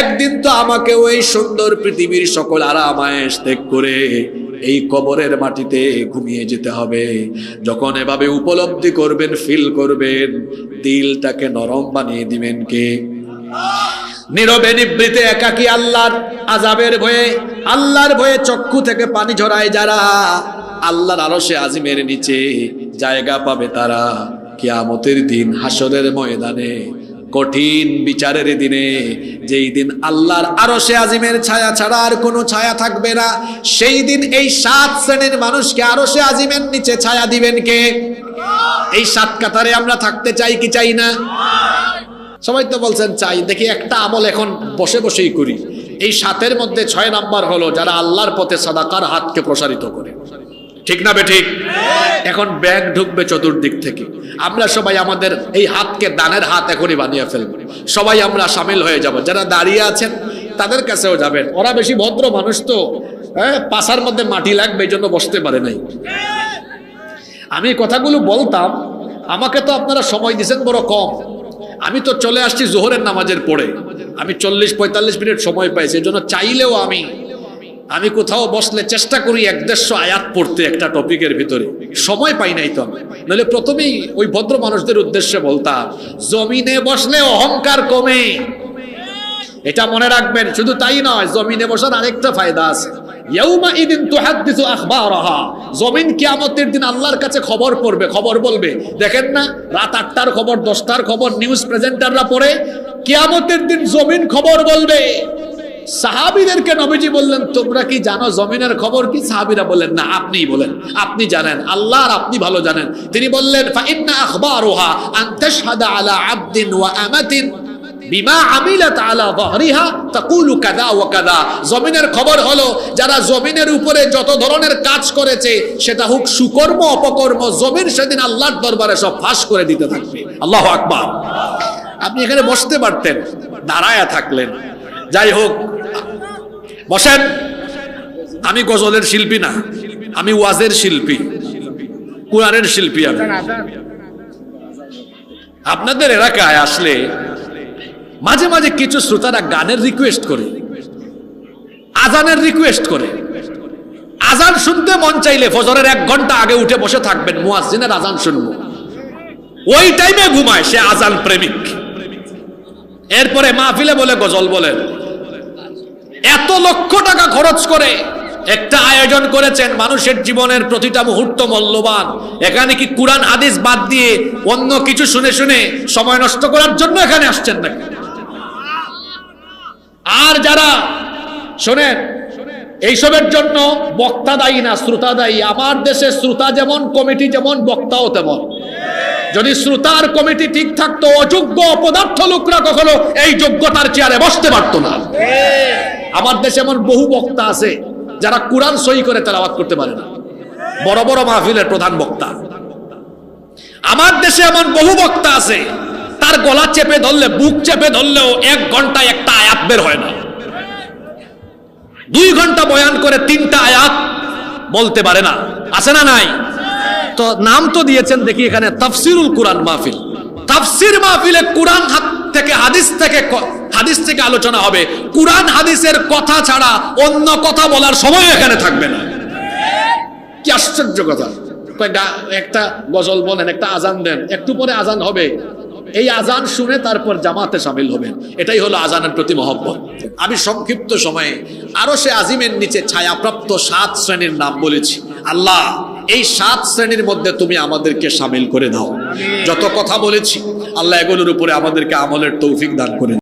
একদিন তো আমাকে ওই সুন্দর পৃথিবীর সকল আরামায়েশ ত্যাগ করে এই কবরের মাটিতে ঘুমিয়ে যেতে হবে। যখন এভাবে উপলব্ধি করবেন, ফিল করবেন, দিলটাকে নরম বানিয়ে দিবেন কে? নীরবে নিভৃতে একাকী আল্লাহর আযাবের ভয়ে, আল্লাহর ভয়ে চক্ষু থেকে পানি ঝরায় যারা, আল্লাহর আরশে আজিমের নিচে জায়গা পাবে তারা। কিয়ামতের দিন, হাসরের ময়দানে, কঠিন বিচারের দিনে, যেই দিন আল্লাহর আরশে আজিমের ছায়া ছাড়া আর কোনো ছায়া থাকবে না, সেই দিন এই 7 শ্রেণীর মানুষকে আরশে আজিমের নিচে ছায়া দিবেন কে? এই 7 কাতারে আমরা থাকতে চাই কি চাই না? সবাই তো বলছেন চাই। দেখি একটা আমল এখন বসে বসেই করি। এই 7-এর মধ্যে 6 নাম্বার হলো যারা আল্লাহর পথে সাদাকার হাতকে প্রসারিত করে। ঠিক না বেঠিক? এখন ব্যাগ ঢুকবে চতুর্দিক থেকে। আমরা সবাই আমাদের এই হাতকে দানের হাত এখনই বানিয়ে ফেলবো। সবাই আমরা সামিল হয়ে যাব। যারা দাঁড়িয়ে আছেন তাদের কাছেও যাবেন। ওরা বেশি ভদ্র মানুষ তো, পাশার মধ্যে মাটি লাগবে, এই জন্য বসতে পারে নাই। আমি কথাগুলো বলতাম, আমাকে তো আপনারা সময় দিয়েছেন বড় কম। আমি তো চলে আসছি জোহরের নামাজের পরে, আমি 40-45 মিনিট সময় পাইছি। এই জন্য চাইলেও আমি কোথাও বসলে চেষ্টা করি 150 আয়াত পড়তে একটা টপিকের ভিতরে, সময় পাই নাই তো। নাহলে প্রথমেই ওই ভদ্র মানুষদের উদ্দেশ্যে বলতাম, জমিনে বসলে অহংকার কমে, এটা মনে রাখবেন। শুধু তাই নয়, জমিনে বসার আরেকটা ফায়দা আছে। ইয়াউমা ইদিন তুহাদ্দিসু আখবারাহা, জমিন কিয়ামতের দিন আল্লাহর কাছে খবর পড়বে, খবর বলবে। দেখেন না, রাত 8টার খবর, 10টার খবর নিউজ প্রেজেন্টাররা পড়ে, কিয়ামতের দিন জমিন খবর বলবে। সাহাবীদেরকে নবীজি বললেন, তোমরা কি জানো জমিনের খবর কি? সাহাবীরা বললেন, না, আপনিই বলেন, আপনি জানেন, আল্লাহ আর আপনি ভালো জানেন। তিনি বললেন, ফাইন্না আখবারুহা আন তাশহাদা আলা আবদিন ওয়া আমাতিন বিমা আমিলাত আলা যাহরিহা তাকুলু কাযা ওয়া কাযা। জমিনের খবর হলো যারা জমিনের উপরে যত ধরনের কাজ করেছে, সেটা হোক সুকর্ম অপকর্ম, জমিন সেদিন আল্লাহর দরবারে সব ফাঁস করে দিতে থাকবে। আল্লাহু আকবার। আপনি এখানে বসতে পারতেন, দাঁড়ায়া থাকলেন। যাই হোক, বসেন। আমি গজলের শিল্পী না, আমি ওয়াজের শিল্পী, কোরআনের শিল্পী। আমি আপনাদের এলাকায় আসলে মাঝে মাঝে কিছু শ্রোতারা গানের রিকোয়েস্ট করে, আজানের রিকোয়েস্ট করে। আজান শুনতে মন চাইলে ফজরের 1 ঘন্টা আগে উঠে বসে থাকবেন, মুয়াজ্জিনের আজান শুনবো। ওই টাইমে ঘুমায়, সে আজান প্রেমিক। এরপরে মাহফিলে বলে গজল বলেন। এত লক্ষ টাকা খরচ করে একটা আয়োজন করেছেন, মানুষের জীবনের প্রতিটা মুহূর্ত মূল্যবান। এখানে কি কোরআন হাদিস বাদ দিয়ে অন্য কিছু শুনে শুনে সময় নষ্ট করার জন্য এখানে আসছেন নাকি? আর যারা শোনেন, এইসবের জন্য বক্তা দায়ী না, শ্রোতা দায়ী। আমার দেশে শ্রোতা যেমন, কমিটি যেমন, বক্তাও তেমন। যদি শ্রোতার কমিটি ঠিক থাকতো, অযোগ্য অপদার্থ লোকরা কখনো এই যোগ্যতার চেয়ারে বসতে পারতো না। আমার দেশে এমন বহু বক্তা আছে, যারা কোরআন সহি করে তেলাওয়াত করতে পারে না, বড় বড় মাহফিলের প্রধান বক্তা। আমার দেশে এমন বহু বক্তা আছে, তার গলা চেপে ধরলে, বুক চেপে ধরলেও 1 ঘন্টায় একটা আয়াত বের হয় না। 2 ঘন্টা বয়ান করে 3টা আয়াত বলতে পারে না। আছে না নাই? তো নাম তো দিয়েছেন দেখি এখানে তাফসিরুল কোরআন মাহফিল। তাফসির মাহফিলে কোরআন থেকে হাদিস থেকে আলোচনা হবে, কোরআন হাদিসের কথা ছাড়া অন্য কথা বলার সময় এখানে থাকবে না। কি আশ্চর্য কথা! একটা গজল বলেন, একটা আজান দেন, একটু পরে আজান হবে, এই আজান শুনে তারপর জামাতে শামিল হবেন। এটাই হলো আজানের প্রতি মহব্বত। আমি সংক্ষিপ্ত সময়ে আরশে আজিমের নিচে ছায়াপ্রাপ্ত 7 শ্রেণীর নাম বলেছি। আল্লাহ, এই 7 শ্রেণীর মধ্যে তুমি আমাদেরকে শামিল করে দাও। যত কথা বলেছি আল্লাহ, এগুলোর উপরে আমাদেরকে আমলের তৌফিক দান করে দাও।